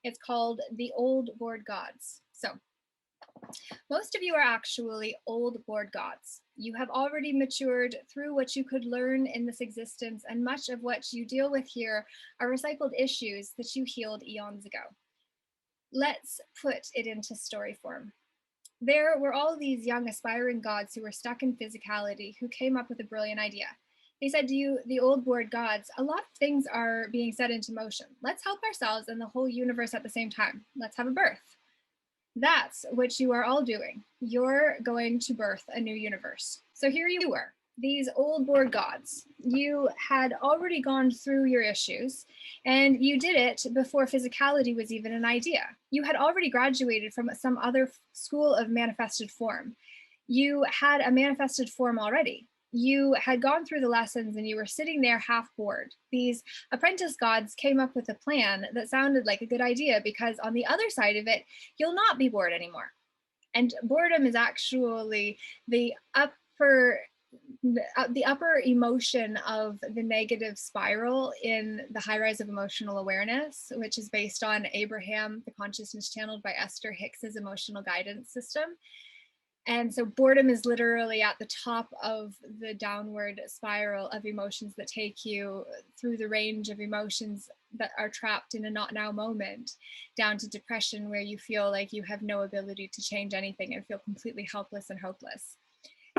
It's called The Old Board Gods. So, most of you are actually old board gods. You have already matured through what you could learn in this existence, and much of what you deal with here are recycled issues that you healed eons ago. Let's put it into story form. There were all these young aspiring gods who were stuck in physicality who came up with a brilliant idea. They said to you, the old board gods, a lot of things are being set into motion. Let's help ourselves and the whole universe at the same time. Let's have a birth. That's what you are all doing. You're going to birth a new universe. So here you were, these old board gods. You had already gone through your issues, and you did it before physicality was even an idea. You had already graduated from some other school of manifested form. You had a manifested form already. You had gone through the lessons and you were sitting there half bored. These apprentice gods came up with a plan that sounded like a good idea because on the other side of it, you'll not be bored anymore. And boredom is actually the upper emotion of the negative spiral in the high rise of emotional awareness, which is based on Abraham, the consciousness channeled by Esther Hicks's emotional guidance system. And so boredom is literally at the top of the downward spiral of emotions that take you through the range of emotions that are trapped in a not now moment, down to depression, where you feel like you have no ability to change anything and feel completely helpless and hopeless.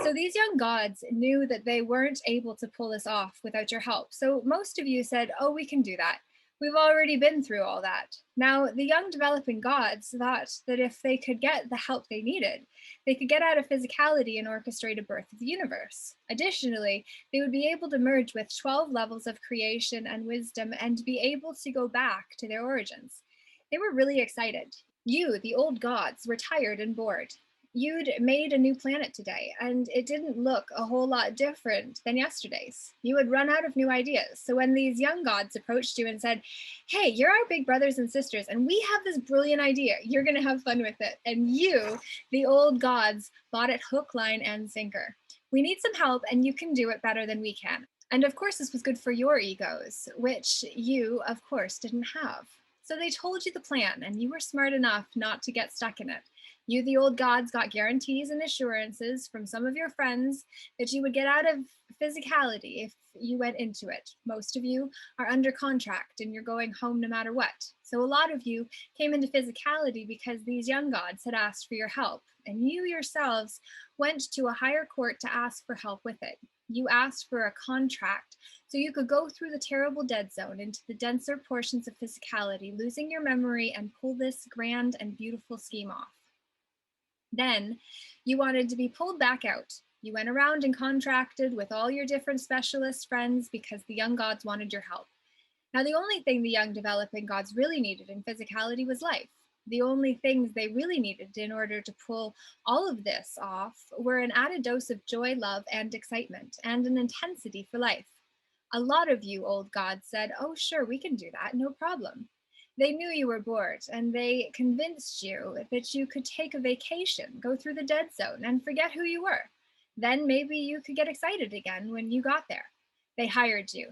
So these young gods knew that they weren't able to pull this off without your help. So most of you said, oh, we can do that. We've already been through all that. Now, the young developing gods thought that if they could get the help they needed, they could get out of physicality and orchestrate a birth of the universe. Additionally, they would be able to merge with 12 levels of creation and wisdom and be able to go back to their origins. They were really excited. You, the old gods, were tired and bored. You'd made a new planet today, and it didn't look a whole lot different than yesterday's. You had run out of new ideas. So when these young gods approached you and said, hey, you're our big brothers and sisters, and we have this brilliant idea. You're going to have fun with it. And you, the old gods, bought it hook, line, and sinker. We need some help, and you can do it better than we can. And of course, this was good for your egos, which you, of course, didn't have. So they told you the plan, and you were smart enough not to get stuck in it. You, the old gods, got guarantees and assurances from some of your friends that you would get out of physicality if you went into it. Most of you are under contract and you're going home no matter what. So a lot of you came into physicality because these young gods had asked for your help, and you yourselves went to a higher court to ask for help with it. You asked for a contract so you could go through the terrible dead zone into the denser portions of physicality, losing your memory, and pull this grand and beautiful scheme off. Then you wanted to be pulled back out. You went around and contracted with all your different specialist friends because the young gods wanted your help. Now, the only thing the young developing gods really needed in physicality was life. The only things they really needed in order to pull all of this off were an added dose of joy, love, and excitement, and an intensity for life. A lot of you old gods said, oh, sure, we can do that, no problem. They knew you were bored, and they convinced you that you could take a vacation, go through the dead zone, and forget who you were. Then maybe you could get excited again when you got there. They hired you,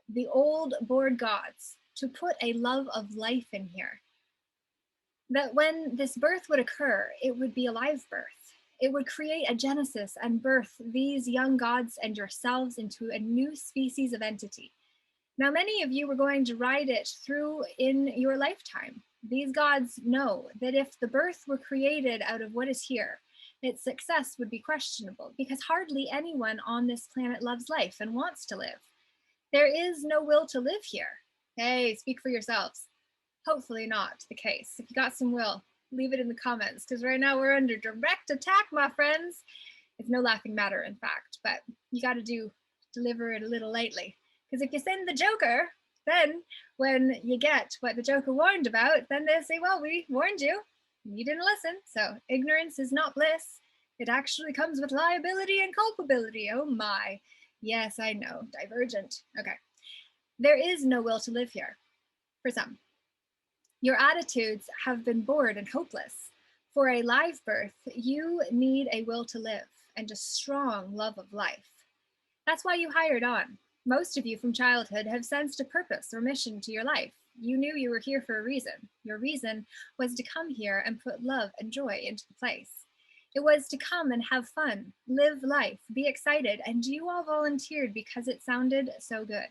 the old bored gods, to put a love of life in here. That when this birth would occur, it would be a live birth. It would create a genesis and birth these young gods and yourselves into a new species of entity. Now, many of you were going to ride it through in your lifetime. These gods know that if the birth were created out of what is here, its success would be questionable because hardly anyone on this planet loves life and wants to live. There is no will to live here. Hey, speak for yourselves. Hopefully not the case. If you got some will, leave it in the comments because right now we're under direct attack, my friends. It's no laughing matter, in fact, but you got to deliver it a little lightly. Because if you send the Joker, then when you get what the Joker warned about, then they say, well, we warned you. You didn't listen. So ignorance is not bliss. It actually comes with liability and culpability. Oh my. Yes, I know. Divergent. Okay. There is no will to live here. For some. Your attitudes have been bored and hopeless. For a live birth, you need a will to live and a strong love of life. That's why you hired on. Most of you from childhood have sensed a purpose or mission to your life. You knew you were here for a reason. Your reason was to come here and put love and joy into the place. It was to come and have fun, live life, be excited, and you all volunteered because it sounded so good.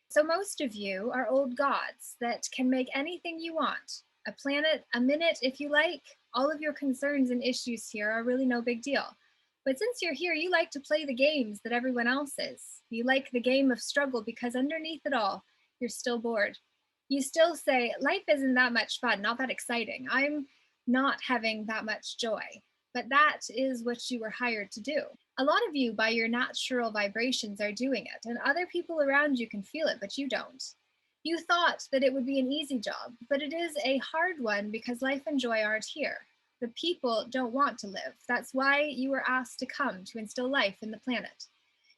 So most of you are old gods that can make anything you want. A planet, a minute if you like. All of your concerns and issues here are really no big deal. But since you're here, you like to play the games that everyone else is. You like the game of struggle because underneath it all, you're still bored. You still say, life isn't that much fun, not that exciting. I'm not having that much joy. But that is what you were hired to do. A lot of you, by your natural vibrations, are doing it, and other people around you can feel it, but you don't. You thought that it would be an easy job, but it is a hard one because life and joy aren't here. The people don't want to live. That's why you were asked to come to instill life in the planet.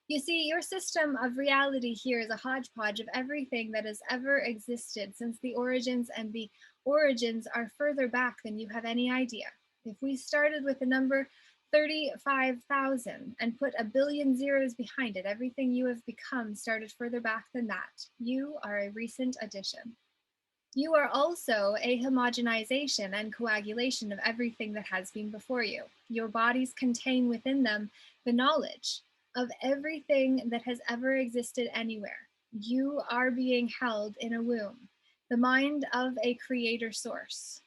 You see, your system of reality here is a hodgepodge of everything that has ever existed since the origins, and the origins are further back than you have any idea. If we started with the number 35,000 and put a billion zeros behind it, everything you have become started further back than that. You are a recent addition. You are also a homogenization and coagulation of everything that has been before you. Your bodies contain within them the knowledge of everything that has ever existed anywhere. You are being held in a womb, the mind of a creator source.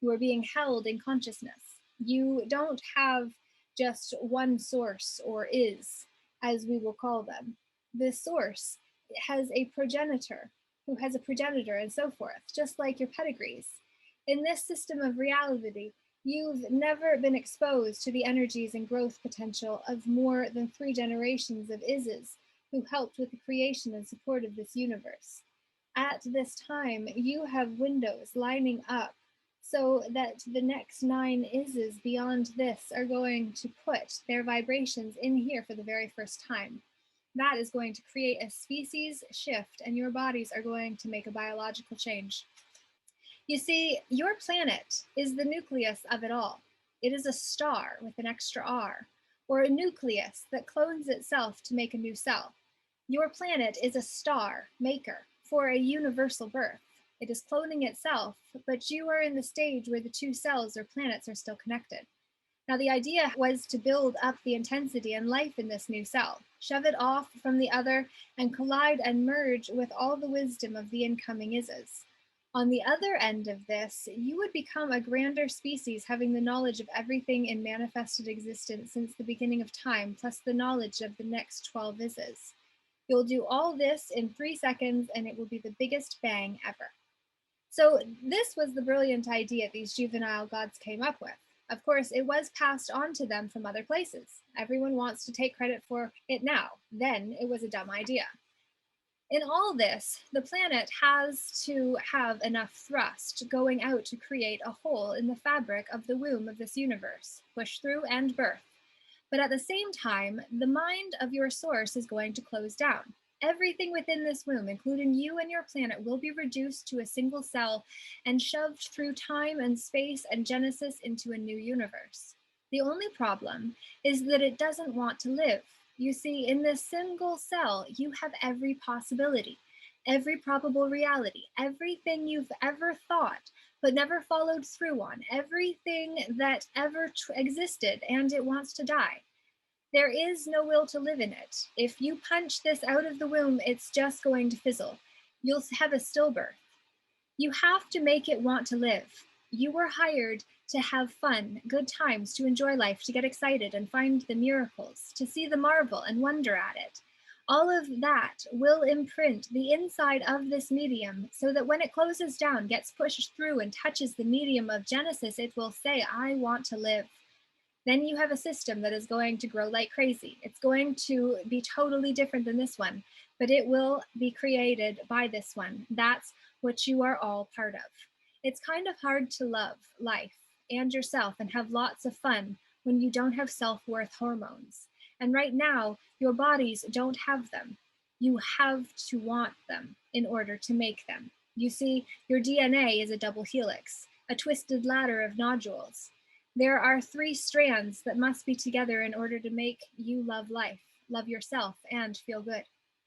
You are being held in consciousness. You don't have just one source, or is, as we will call them. This source has a progenitor who has a progenitor, and so forth, just like your pedigrees. In this system of reality, you've never been exposed to the energies and growth potential of more than 3 generations of Ises who helped with the creation and support of this universe. At this time, you have windows lining up so that the next 9 Ises beyond this are going to put their vibrations in here for the very first time. That is going to create a species shift, and your bodies are going to make a biological change. You see, your planet is the nucleus of it all. It is a star with an extra R, or a nucleus that clones itself to make a new cell. Your planet is a star maker for a universal birth. It is cloning itself, but you are in the stage where the 2 cells or planets are still connected. Now, the idea was to build up the intensity and life in this new cell, shove it off from the other, and collide and merge with all the wisdom of the incoming Ises. On the other end of this, you would become a grander species having the knowledge of everything in manifested existence since the beginning of time, plus the knowledge of the next 12 Ises. You'll do all this in 3 seconds, and it will be the biggest bang ever. So this was the brilliant idea these juvenile gods came up with. Of course, it was passed on to them from other places. Everyone wants to take credit for it now. Then it was a dumb idea. In all this, the planet has to have enough thrust going out to create a hole in the fabric of the womb of this universe, push through and birth. But at the same time, the mind of your source is going to close down. Everything within this womb, including you and your planet, will be reduced to a single cell and shoved through time and space and Genesis into a new universe. The only problem is that it doesn't want to live. You see, in this single cell, you have every possibility, every probable reality, everything you've ever thought, but never followed through on, everything that ever existed, and it wants to die. There is no will to live in it. If you punch this out of the womb, it's just going to fizzle. You'll have a stillbirth. You have to make it want to live. You were hired to have fun, good times, to enjoy life, to get excited and find the miracles, to see the marvel and wonder at it. All of that will imprint the inside of this medium so that when it closes down, gets pushed through and touches the medium of Genesis, it will say, I want to live. Then you have a system that is going to grow like crazy. It's going to be totally different than this one, but it will be created by this one. That's what you are all part of. It's kind of hard to love life and yourself and have lots of fun when you don't have self-worth hormones. And right now, your bodies don't have them. You have to want them in order to make them. You see, your DNA is a double helix, a twisted ladder of nodules. There are 3 strands that must be together in order to make you love life, love yourself, and feel good.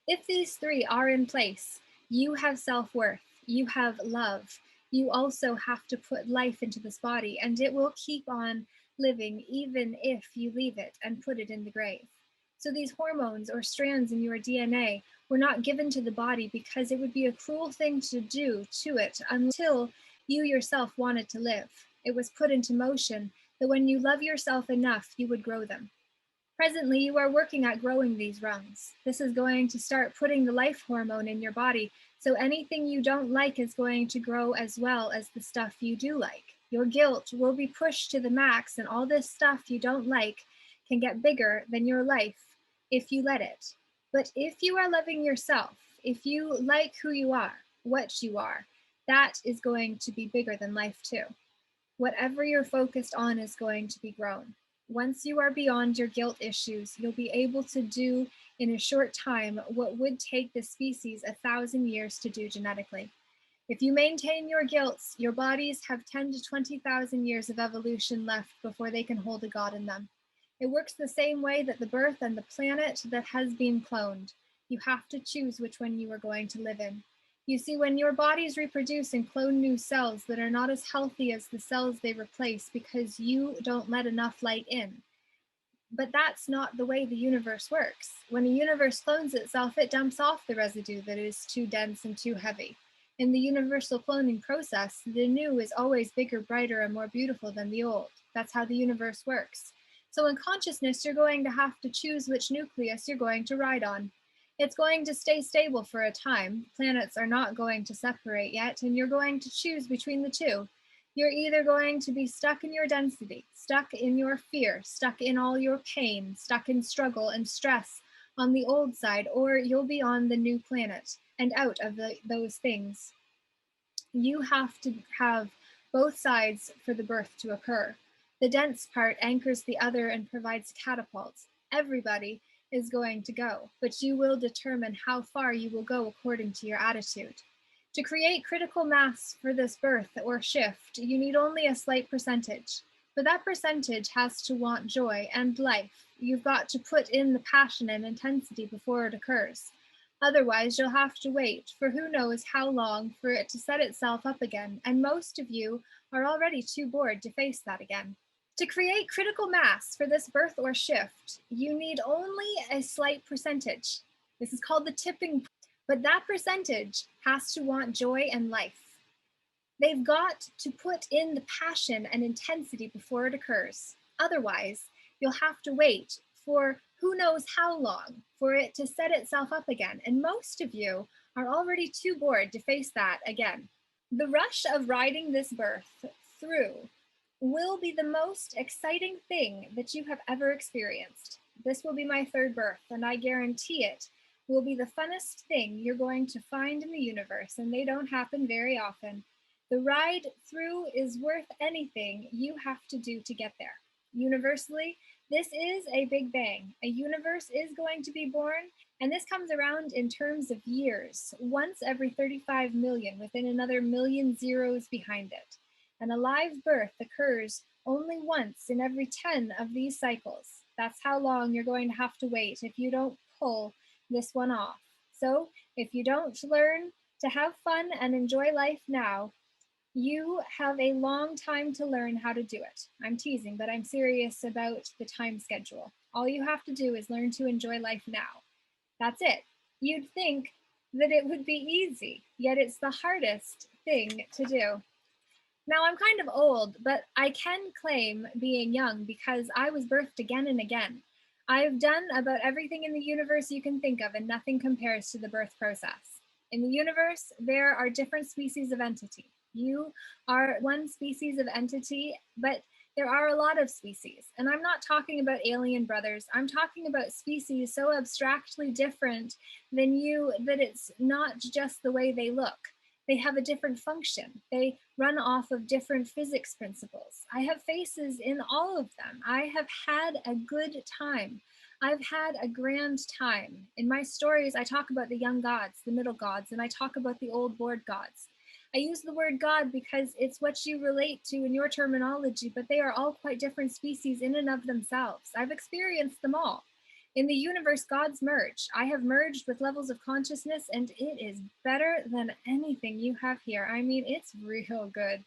If these 3 are in place, you have self-worth. You have love. You also have to put life into this body, and it will keep on living even if you leave it and put it in the grave. So these hormones or strands in your DNA were not given to the body because it would be a cruel thing to do to it until you yourself wanted to live. It was put into motion that when you love yourself enough, you would grow them. Presently, you are working at growing these rungs. This is going to start putting the life hormone in your body, so anything you don't like is going to grow as well as the stuff you do like. Your guilt will be pushed to the max, and all this stuff you don't like can get bigger than your life if you let it. But if you are loving yourself, if you like who you are, what you are, that is going to be bigger than life too. Whatever you're focused on is going to be grown. Once you are beyond your guilt issues, you'll be able to do in a short time what would take the species 1,000 years to do genetically. If you maintain your guilts, your bodies have 10 to 20,000 years of evolution left before they can hold a god in them. It works the same way that the birth and the planet that has been cloned. You have to choose which one you are going to live in. You see, when your bodies reproduce and clone new cells that are not as healthy as the cells they replace because you don't let enough light in. But that's not the way the universe works. When a universe clones itself, it dumps off the residue that is too dense and too heavy. In the universal cloning process, the new is always bigger, brighter, and more beautiful than the old. That's how the universe works. So in consciousness, you're going to have to choose which nucleus you're going to ride on. It's going to stay stable for a time. Planets are not going to separate yet, and you're going to choose between the two. You're either going to be stuck in your density, stuck in your fear, stuck in all your pain, stuck in struggle and stress on the old side, or you'll be on the new planet and out of those things. You have to have both sides for the birth to occur. The dense part anchors the other and provides catapults. Everybody is going to go, but you will determine how far you will go according to your attitude. To create critical mass for this birth or shift, you need only a slight percentage, but that percentage has to want joy and life. You've got to put in the passion and intensity before it occurs. Otherwise, you'll have to wait for who knows how long for it to set itself up again, and most of you are already too bored to face that again. To create critical mass for this birth or shift, you need only a slight percentage. This is called the tipping point, but that percentage has to want joy and life. They've got to put in the passion and intensity before it occurs. Otherwise, you'll have to wait for who knows how long for it to set itself up again, and most of you are already too bored to face that again. The rush of riding this birth through will be the most exciting thing that you have ever experienced. This will be my third birth, and I guarantee it will be the funnest thing you're going to find in the universe, and they don't happen very often. The ride through is worth anything you have to do to get there. Universally, this is a big bang. A universe is going to be born, and this comes around in terms of years, once every 35 million, within another million zeros behind it. An alive birth occurs only once in every 10 of these cycles. That's how long you're going to have to wait if you don't pull this one off. So if you don't learn to have fun and enjoy life now, you have a long time to learn how to do it. I'm teasing, but I'm serious about the time schedule. All you have to do is learn to enjoy life now. That's it. You'd think that it would be easy, yet it's the hardest thing to do. Now, I'm kind of old, but I can claim being young because I was birthed again and again. I've done about everything in the universe you can think of, and nothing compares to the birth process. In the universe, there are different species of entity. You are one species of entity, but there are a lot of species. And I'm not talking about alien brothers. I'm talking about species so abstractly different than you that it's not just the way they look. They have a different function. They run off of different physics principles. I have faces in all of them. I have had a good time. I've had a grand time. In my stories, I talk about the young gods, the middle gods, and I talk about the old bored gods. I use the word God because it's what you relate to in your terminology, but they are all quite different species in and of themselves. I've experienced them all. In the universe, gods merge. I have merged with levels of consciousness, and it is better than anything you have here. I mean, it's real good.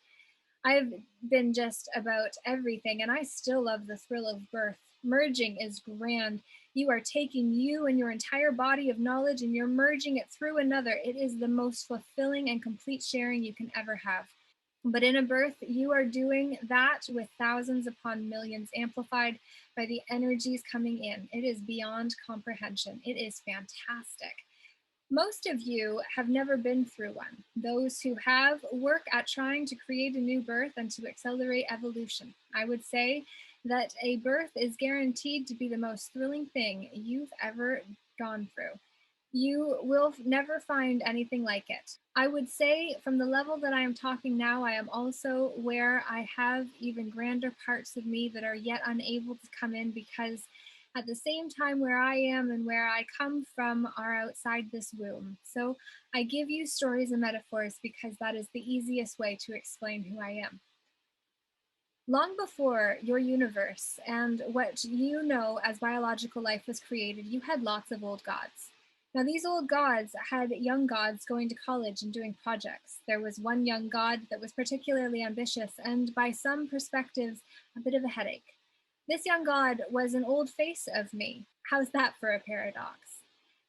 I've been just about everything, and I still love the thrill of birth. Merging is grand. You are taking you and your entire body of knowledge and you're merging it through another. It is the most fulfilling and complete sharing you can ever have. But in a birth, you are doing that with thousands upon millions amplified by the energies coming in. It is beyond comprehension. It is fantastic. Most of you have never been through one. Those who have work at trying to create a new birth and to accelerate evolution. I would say that a birth is guaranteed to be the most thrilling thing you've ever gone through. You will never find anything like it. I would say from the level that I am talking now, I am also where I have even grander parts of me that are yet unable to come in because at the same time where I am and where I come from are outside this womb. So I give you stories and metaphors because that is the easiest way to explain who I am. Long before your universe and what you know as biological life was created, you had lots of old gods. Now, these old gods had young gods going to college and doing projects. There was one young god that was particularly ambitious and, by some perspectives, a bit of a headache. This young god was an old face of me. How's that for a paradox?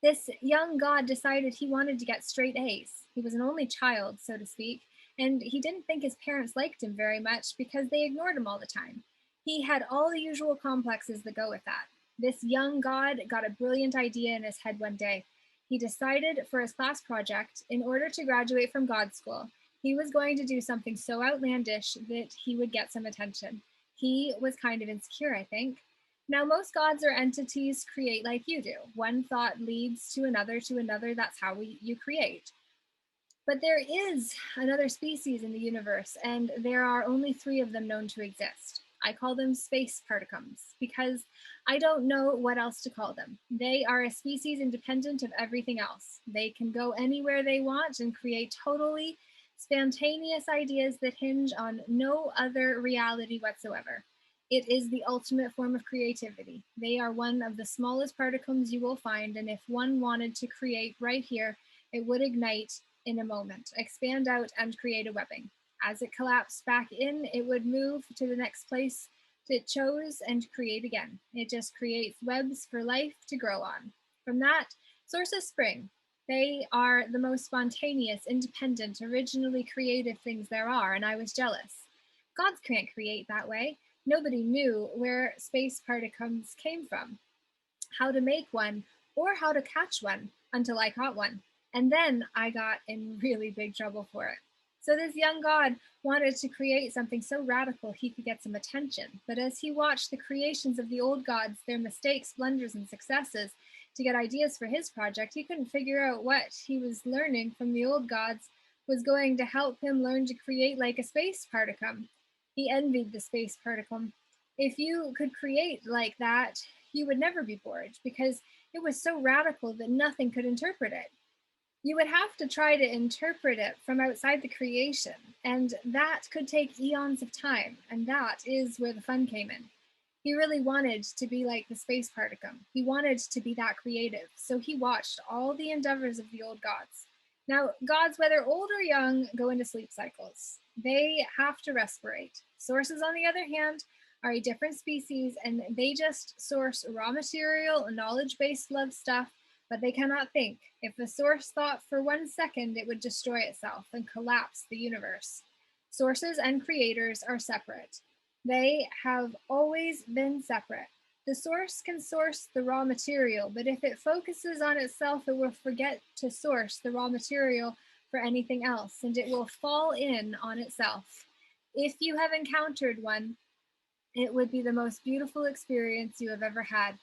This young god decided he wanted to get straight A's. He was an only child, so to speak, and he didn't think his parents liked him very much because they ignored him all the time. He had all the usual complexes that go with that. This young god got a brilliant idea in his head one day. He decided for his class project, in order to graduate from God school, he was going to do something so outlandish that he would get some attention. He was kind of insecure, I think. Now, most gods or entities create like you do. One thought leads to another, to another. That's how you create. But there is another species in the universe, and there are only 3 of them known to exist. I call them space particums because I don't know what else to call them. They are a species independent of everything else. They can go anywhere they want and create totally spontaneous ideas that hinge on no other reality whatsoever. It is the ultimate form of creativity. They are one of the smallest particums you will find, and if one wanted to create right here, it would ignite in a moment, expand out and create a webbing. As it collapsed back in, it would move to the next place it chose and create again. It just creates webs for life to grow on. From that, sources spring. They are the most spontaneous, independent, originally creative things there are, and I was jealous. Gods can't create that way. Nobody knew where space particums came from, how to make one, or how to catch one until I caught one. And then I got in really big trouble for it. So this young god wanted to create something so radical he could get some attention. But as he watched the creations of the old gods, their mistakes, blunders, and successes to get ideas for his project, he couldn't figure out what he was learning from the old gods was going to help him learn to create like a space particum. He envied the space particum. If you could create like that, you would never be bored because it was so radical that nothing could interpret it. You would have to try to interpret it from outside the creation, and that could take eons of time, and that is where the fun came in. He really wanted to be like the space particum. He wanted to be that creative, so he watched all the endeavors of the old gods. Now, gods, whether old or young, go into sleep cycles. They have to respirate. Sources, on the other hand, are a different species, and they just source raw material, knowledge-based love stuff, but they cannot think. If the source thought for 1 second, it would destroy itself and collapse the universe. Sources and creators are separate. They have always been separate. The source can source the raw material, but if it focuses on itself, it will forget to source the raw material for anything else, and it will fall in on itself. If you have encountered one, it would be the most beautiful experience you have ever had.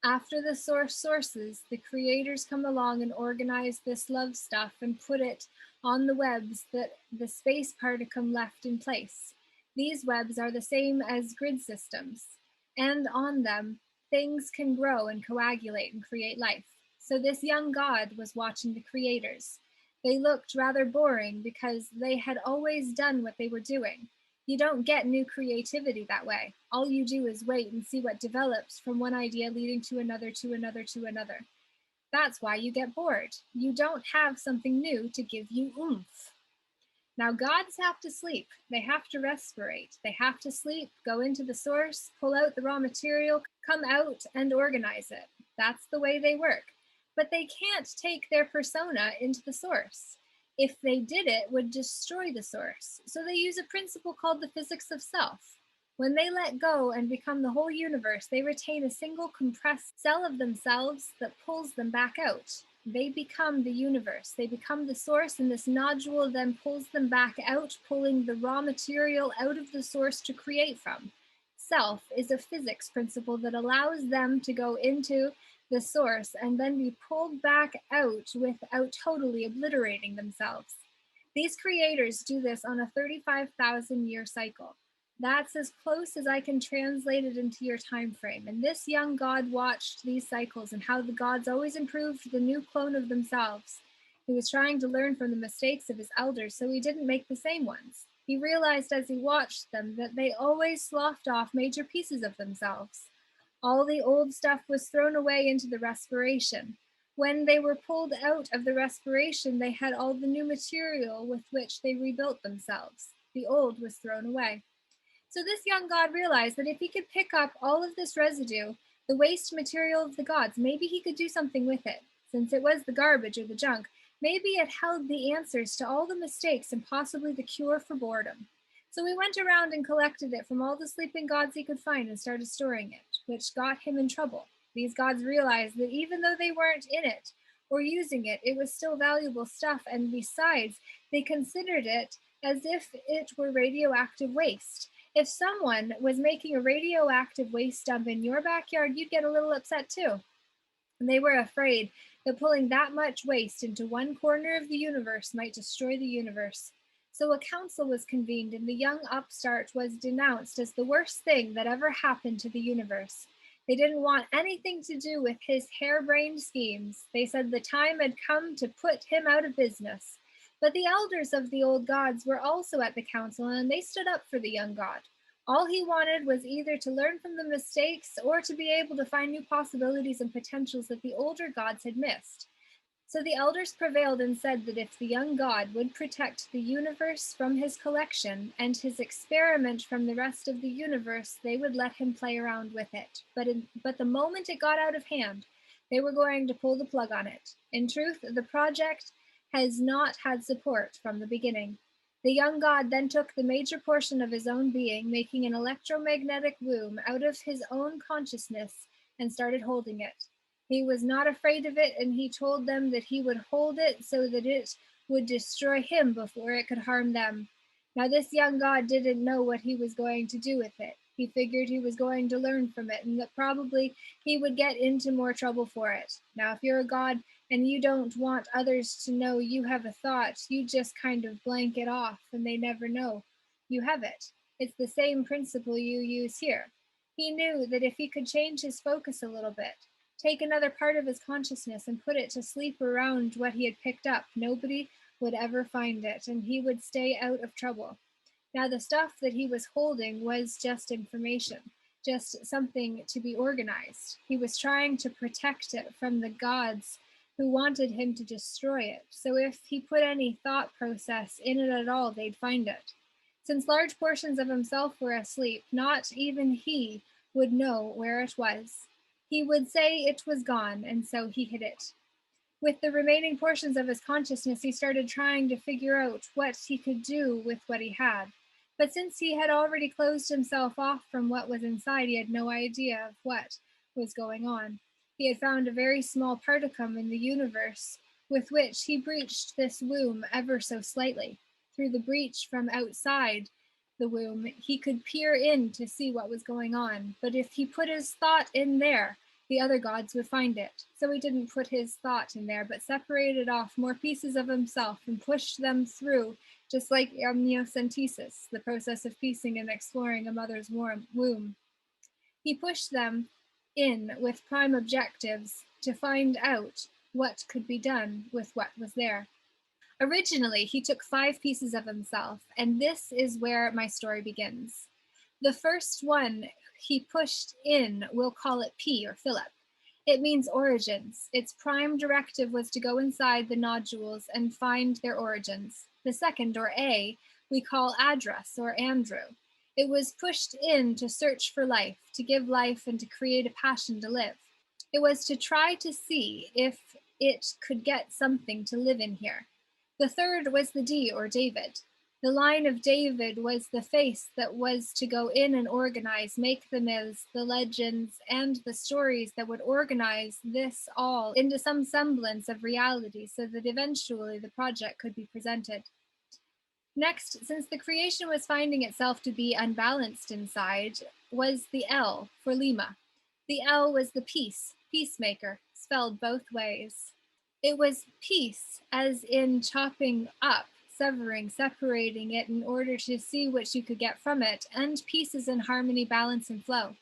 After the source sources, the creators come along and organize this love stuff and put it on the webs that the space particum left in place. These webs are the same as grid systems, and on them, things can grow and coagulate and create life. So this young god was watching the creators. They looked rather boring because they had always done what they were doing. You don't get new creativity that way. All you do is wait and see what develops from one idea leading to another, to another, to another. That's why you get bored. You don't have something new to give you oomph. Now, gods have to sleep. They have to respirate. They have to sleep, go into the source, pull out the raw material, come out and organize it. That's the way they work. But they can't take their persona into the source. If they did, it would destroy the source. So they use a principle called the physics of self. When they let go and become the whole universe, they retain a single compressed cell of themselves that pulls them back out. They become the universe. They become the source, and this nodule then pulls them back out, pulling the raw material out of the source to create from. Self is a physics principle that allows them to go into the source and then be pulled back out without totally obliterating themselves. These creators do this on a 35,000-year cycle. That's as close as I can translate it into your time frame. And this young god watched these cycles and how the gods always improved the new clone of themselves. He was trying to learn from the mistakes of his elders so he didn't make the same ones. He realized as he watched them that they always sloughed off major pieces of themselves. All the old stuff was thrown away into the respiration. When they were pulled out of the respiration, they had all the new material with which they rebuilt themselves. The old was thrown away. So this young god realized that if he could pick up all of this residue, the waste material of the gods, maybe he could do something with it. Since it was the garbage or the junk, maybe it held the answers to all the mistakes and possibly the cure for boredom. So he went around and collected it from all the sleeping gods he could find and started storing it, which got him in trouble. These gods realized that even though they weren't in it or using it, it was still valuable stuff, and besides, they considered it as if it were radioactive waste. If someone was making a radioactive waste dump in your backyard, you'd get a little upset too. And they were afraid that pulling that much waste into one corner of the universe might destroy the universe. So a council was convened, and the young upstart was denounced as the worst thing that ever happened to the universe. They didn't want anything to do with his harebrained schemes. They said the time had come to put him out of business. But the elders of the old gods were also at the council, and they stood up for the young god. All he wanted was either to learn from the mistakes or to be able to find new possibilities and potentials that the older gods had missed. So the elders prevailed and said that if the young god would protect the universe from his collection and his experiment from the rest of the universe, they would let him play around with it. But the moment it got out of hand, they were going to pull the plug on it. In truth, the project has not had support from the beginning. The young god then took the major portion of his own being, making an electromagnetic womb out of his own consciousness, and started holding it. He was not afraid of it, and he told them that he would hold it so that it would destroy him before it could harm them. Now, this young god didn't know what he was going to do with it. He figured he was going to learn from it, and that probably he would get into more trouble for it. Now, if you're a god and you don't want others to know you have a thought, you just kind of blank it off, and they never know you have it. It's the same principle you use here. He knew that if he could change his focus a little bit, take another part of his consciousness and put it to sleep around what he had picked up, nobody would ever find it, and he would stay out of trouble. Now, the stuff that he was holding was just information, just something to be organized. He was trying to protect it from the gods who wanted him to destroy it. So if he put any thought process in it at all, they'd find it. Since large portions of himself were asleep, not even he would know where it was. He would say it was gone, and so he hid it. With the remaining portions of his consciousness, he started trying to figure out what he could do with what he had. But since he had already closed himself off from what was inside, he had no idea of what was going on. He had found a very small particum in the universe with which he breached this womb ever so slightly. Through the breach from outside the womb, he could peer in to see what was going on. But if he put his thought in there, the other gods would find it. So he didn't put his thought in there, but separated off more pieces of himself and pushed them through, just like amniocentesis, the process of piecing and exploring a mother's womb. He pushed them in with prime objectives to find out what could be done with what was there. Originally, he took 5 pieces of himself, and this is where my story begins. The first one he pushed in, we'll call it P or Philip. It means origins. Its prime directive was to go inside the nodules and find their origins. The second, or A, we call address or Andrew. It was pushed in to search for life, to give life, and to create a passion to live. It was to try to see if it could get something to live in here. The third was the D, or David. The line of David was the face that was to go in and organize, make the myths, the legends, and the stories that would organize this all into some semblance of reality so that eventually the project could be presented. Next, since the creation was finding itself to be unbalanced inside, was the L for Lima. The L was the peace, peacemaker, spelled both ways. It was peace, as in chopping up, severing, separating it in order to see what you could get from it, and peace is in harmony, balance, and flow.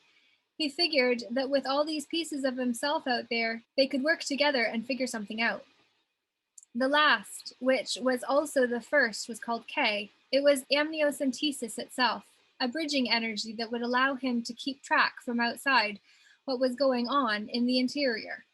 He figured that with all these pieces of himself out there, they could work together and figure something out. The last, which was also the first, was called K. It was amniocentesis itself, a bridging energy that would allow him to keep track from outside what was going on in the interior.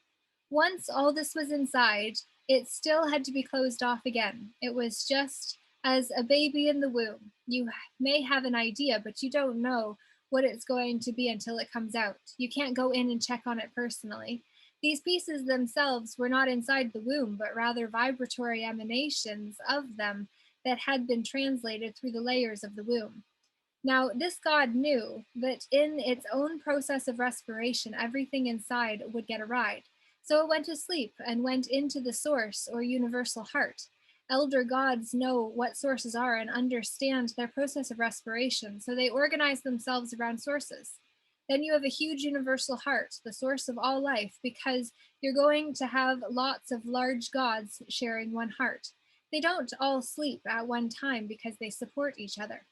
Once all this was inside, it still had to be closed off again. It was just as a baby in the womb. You may have an idea, but you don't know what it's going to be until it comes out. You can't go in and check on it personally. These pieces themselves were not inside the womb, but rather vibratory emanations of them that had been translated through the layers of the womb. Now, this God knew that in its own process of respiration, everything inside would get a ride. So it went to sleep and went into the source or universal heart. Elder gods know what sources are and understand their process of respiration, so they organize themselves around sources. Then you have a huge universal heart, the source of all life, because you're going to have lots of large gods sharing one heart. They don't all sleep at one time because they support each other.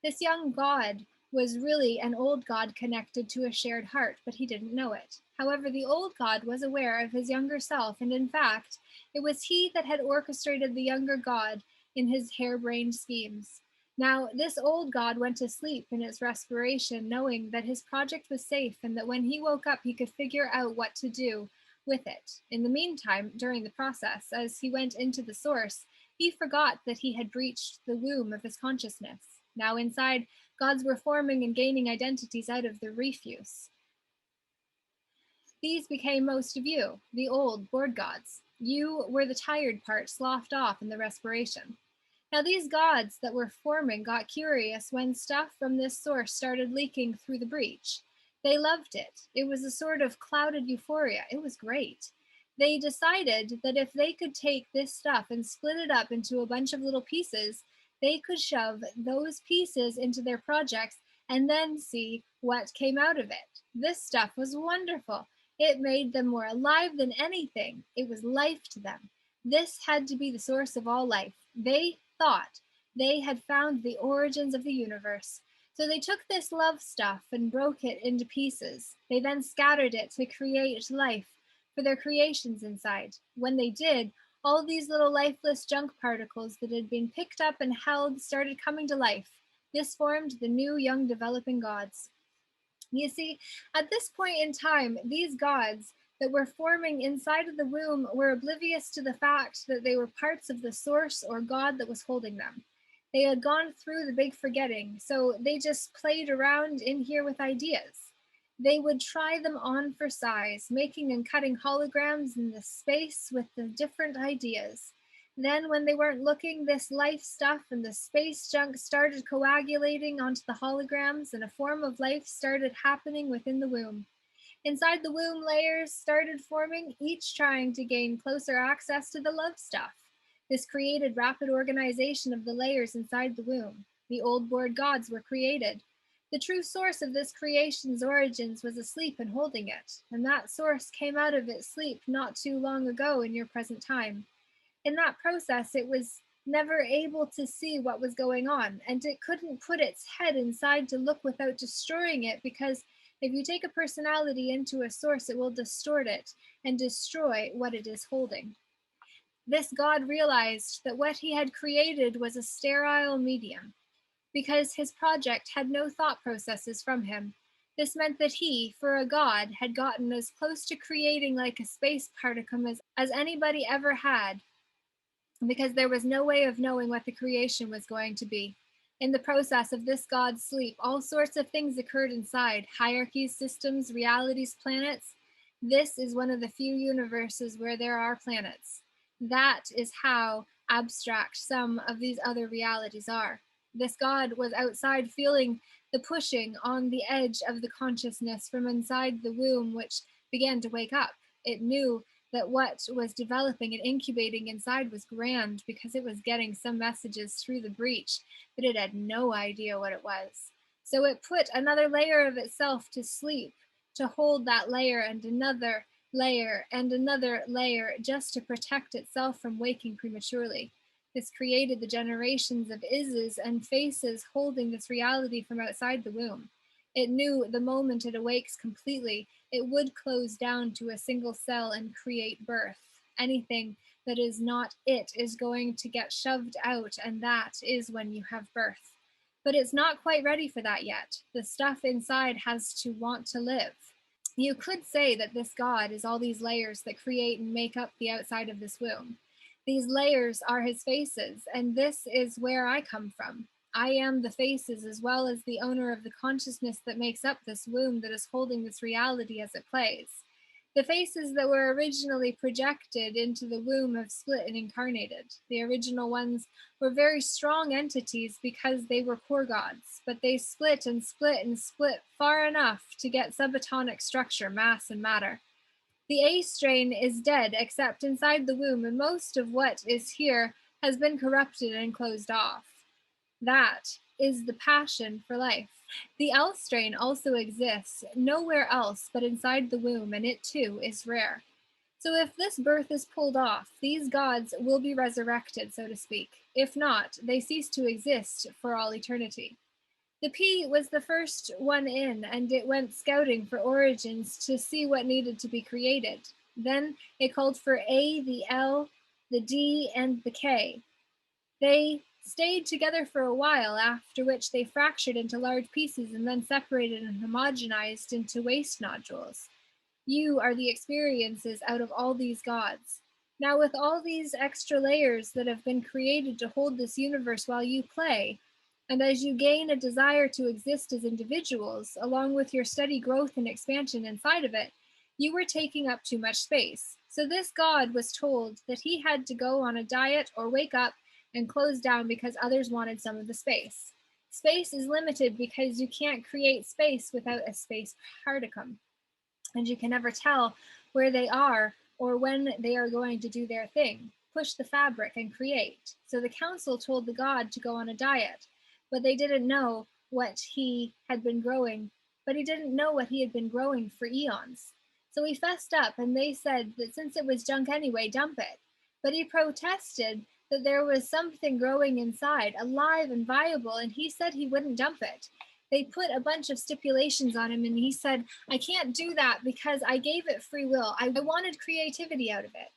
This young god was really an old god connected to a shared heart, but he didn't know it. However, the old god was aware of his younger self, and in fact, it was he that had orchestrated the younger god in his harebrained schemes. Now, this old god went to sleep in its respiration, knowing that his project was safe and that when he woke up, he could figure out what to do with it. In the meantime, during the process, as he went into the source, he forgot that he had breached the womb of his consciousness. Now inside, gods were forming and gaining identities out of the refuse. These became most of you, the old, bored gods. You were the tired part, sloughed off in the respiration. Now these gods that were forming got curious when stuff from this source started leaking through the breach. They loved it. It was a sort of clouded euphoria. It was great. They decided that if they could take this stuff and split it up into a bunch of little pieces, they could shove those pieces into their projects and then see what came out of it. This stuff was wonderful. It made them more alive than anything. It was life to them. This had to be the source of all life. They thought they had found the origins of the universe. So they took this love stuff and broke it into pieces. They then scattered it to create life for their creations inside. When they did, all these little lifeless junk particles that had been picked up and held started coming to life. This formed the new young developing gods. You see, at this point in time, these gods that were forming inside of the womb were oblivious to the fact that they were parts of the source or God that was holding them. They had gone through the big forgetting, so they just played around in here with ideas. They would try them on for size, making and cutting holograms in the space with the different ideas. Then when they weren't looking, this life stuff and the space junk started coagulating onto the holograms, and a form of life started happening within the womb. Inside the womb, layers started forming, each trying to gain closer access to the love stuff. This created rapid organization of the layers inside the womb. The old bored gods were created. The true source of this creation's origins was asleep and holding it, and that source came out of its sleep not too long ago in your present time. In that process, it was never able to see what was going on, and it couldn't put its head inside to look without destroying it, because if you take a personality into a source, it will distort it and destroy what it is holding. This God realized that what he had created was a sterile medium, because his project had no thought processes from him. This meant that he, for a god, had gotten as close to creating like a space particle as anybody ever had, because there was no way of knowing what the creation was going to be. In the process of this god's sleep, all sorts of things occurred inside: hierarchies, systems, realities, planets. This is one of the few universes where there are planets. That is how abstract some of these other realities are. This god was outside, feeling the pushing on the edge of the consciousness from inside the womb, which began to wake up. It knew that what was developing and incubating inside was grand, because it was getting some messages through the breach, but it had no idea what it was. So it put another layer of itself to sleep, to hold that layer and another layer and another layer, just to protect itself from waking prematurely. This created the generations of ises and faces holding this reality from outside the womb. It knew the moment it awakes completely, it would close down to a single cell and create birth. Anything that is not it is going to get shoved out, and that is when you have birth. But it's not quite ready for that yet. The stuff inside has to want to live. You could say that this God is all these layers that create and make up the outside of this womb. These layers are his faces, and this is where I come from. I am the faces, as well as the owner of the consciousness that makes up this womb that is holding this reality as it plays. The faces that were originally projected into the womb have split and incarnated. The original ones were very strong entities because they were core gods, but they split and split and split far enough to get subatomic structure, mass, and matter. The A strain is dead except inside the womb, and most of what is here has been corrupted and closed off. That is the passion for life. The L strain also exists nowhere else but inside the womb, and it too is rare. So if this birth is pulled off, these gods will be resurrected, so to speak. If not, they cease to exist for all eternity. The P was the first one in, and it went scouting for origins to see what needed to be created. Then it called for A, the L, the D, and the K. They stayed together for a while, after which they fractured into large pieces and then separated and homogenized into waste nodules. You are the experiences out of all these gods. Now, with all these extra layers that have been created to hold this universe while you play, and as you gain a desire to exist as individuals, along with your steady growth and expansion inside of it, you were taking up too much space. So this god was told that he had to go on a diet or wake up and close down because others wanted some of the space. Space is limited because you can't create space without a space particum, and you can never tell where they are or when they are going to do their thing, push the fabric and create. So the council told the god to go on a diet, but they didn't know what he had been growing, but he didn't know what he had been growing for eons. So he fessed up, and they said that since it was junk anyway, dump it. But he protested that there was something growing inside, alive and viable, and he said he wouldn't dump it. They put a bunch of stipulations on him, and he said, I can't do that because I gave it free will. I wanted creativity out of it.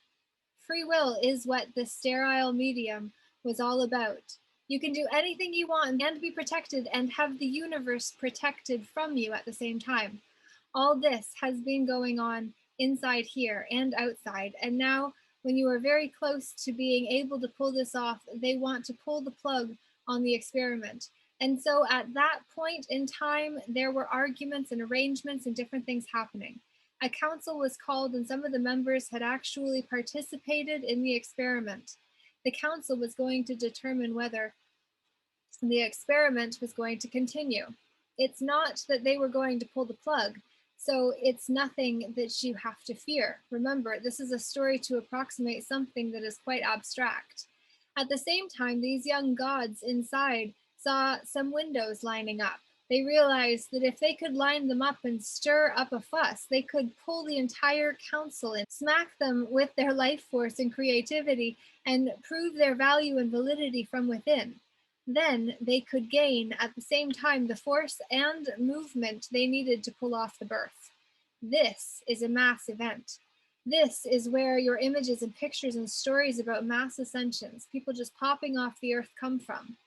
Free will is what the sterile medium was all about. You can do anything you want and be protected and have the universe protected from you at the same time. All this has been going on inside here and outside, and now when you are very close to being able to pull this off, they want to pull the plug on the experiment. And so at that point in time, there were arguments and arrangements and different things happening. A council was called, and some of the members had actually participated in the experiment. The council was going to determine whether the experiment was going to continue. It's not that they were going to pull the plug, so it's nothing that you have to fear. Remember, this is a story to approximate something that is quite abstract. At the same time, these young gods inside saw some windows lining up. They realized that if they could line them up and stir up a fuss, they could pull the entire council in, smack them with their life force and creativity, and prove their value and validity from within. Then they could gain at the same time the force and movement they needed to pull off the birth. This is a mass event. This is where your images and pictures and stories about mass ascensions, people just popping off the earth, come from.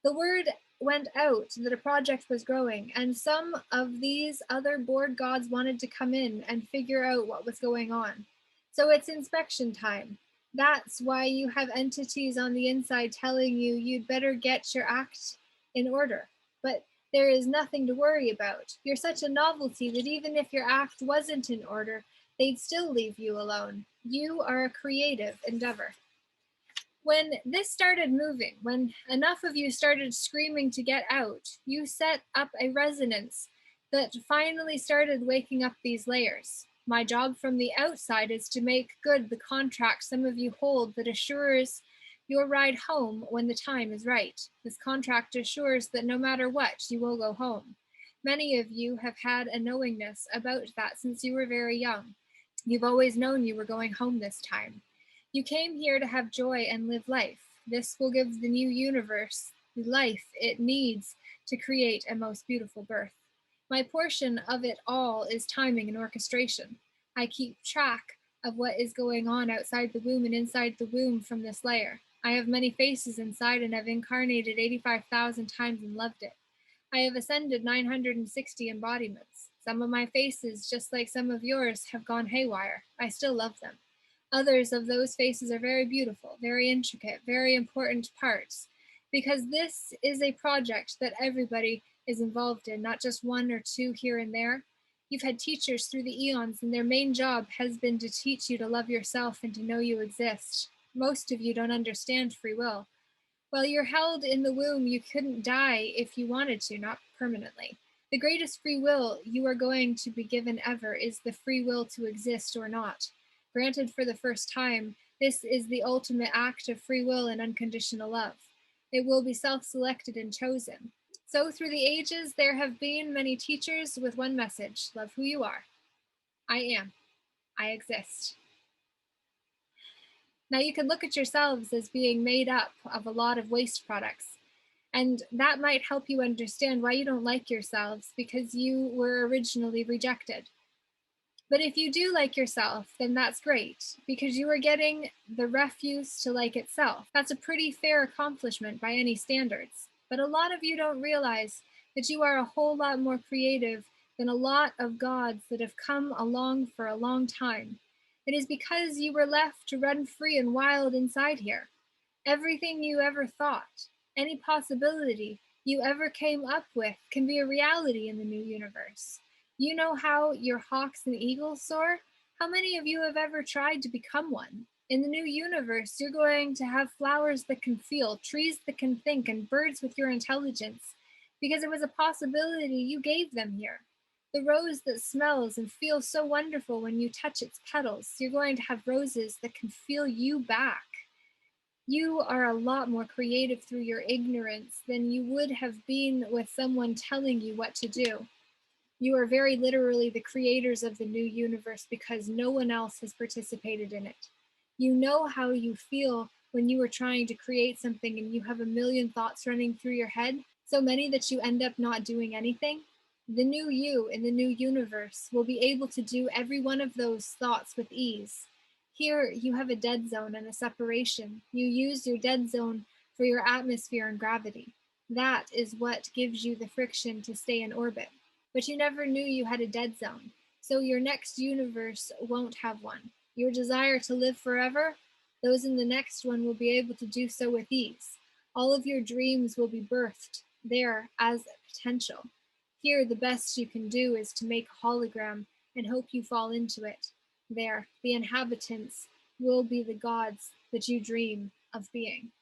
The word went out that a project was growing, and some of these other bored gods wanted to come in and figure out what was going on. So it's inspection time. That's why you have entities on the inside telling you you'd better get your act in order. But there is nothing to worry about. You're such a novelty that even if your act wasn't in order, they'd still leave you alone. You are a creative endeavor. When this started moving, when enough of you started screaming to get out, you set up a resonance that finally started waking up these layers. My job from the outside is to make good the contract some of you hold that assures your ride home when the time is right. This contract assures that no matter what, you will go home. Many of you have had a knowingness about that since you were very young. You've always known you were going home this time. You came here to have joy and live life. This will give the new universe the life it needs to create a most beautiful birth. My portion of it all is timing and orchestration. I keep track of what is going on outside the womb and inside the womb from this layer. I have many faces inside and have incarnated 85,000 times and loved it. I have ascended 960 embodiments. Some of my faces, just like some of yours, have gone haywire. I still love them. Others of those faces are very beautiful, very intricate, very important parts, because this is a project that everybody is involved in, not just one or two here and there. You've had teachers through the eons, and their main job has been to teach you to love yourself and to know you exist. Most of you don't understand free will. While you're held in the womb, you couldn't die if you wanted to, not permanently. The greatest free will you are going to be given ever is the free will to exist or not. Granted for the first time, this is the ultimate act of free will and unconditional love. It will be self-selected and chosen. So through the ages, there have been many teachers with one message: love who you are. I am. I exist. Now you can look at yourselves as being made up of a lot of waste products, and that might help you understand why you don't like yourselves, because you were originally rejected. But if you do like yourself, then that's great, because you are getting the refuse to like itself. That's a pretty fair accomplishment by any standards. But a lot of you don't realize that you are a whole lot more creative than a lot of gods that have come along for a long time. It is because you were left to run free and wild inside here. Everything you ever thought, any possibility you ever came up with, can be a reality in the new universe. You know how your hawks and eagles soar? How many of you have ever tried to become one? In the new universe, you're going to have flowers that can feel, trees that can think, and birds with your intelligence, because it was a possibility you gave them here. The rose that smells and feels so wonderful when you touch its petals, you're going to have roses that can feel you back. You are a lot more creative through your ignorance than you would have been with someone telling you what to do. You are very literally the creators of the new universe because no one else has participated in it. You know how you feel when you are trying to create something and you have a million thoughts running through your head, so many that you end up not doing anything. The new you in the new universe will be able to do every one of those thoughts with ease. Here, you have a dead zone and a separation. You use your dead zone for your atmosphere and gravity. That is what gives you the friction to stay in orbit. But you never knew you had a dead zone, so your next universe won't have one. Your desire to live forever, those in the next one will be able to do so with ease. All of your dreams will be birthed there as potential. Here, the best you can do is to make a hologram and hope you fall into it. There, the inhabitants will be the gods that you dream of being.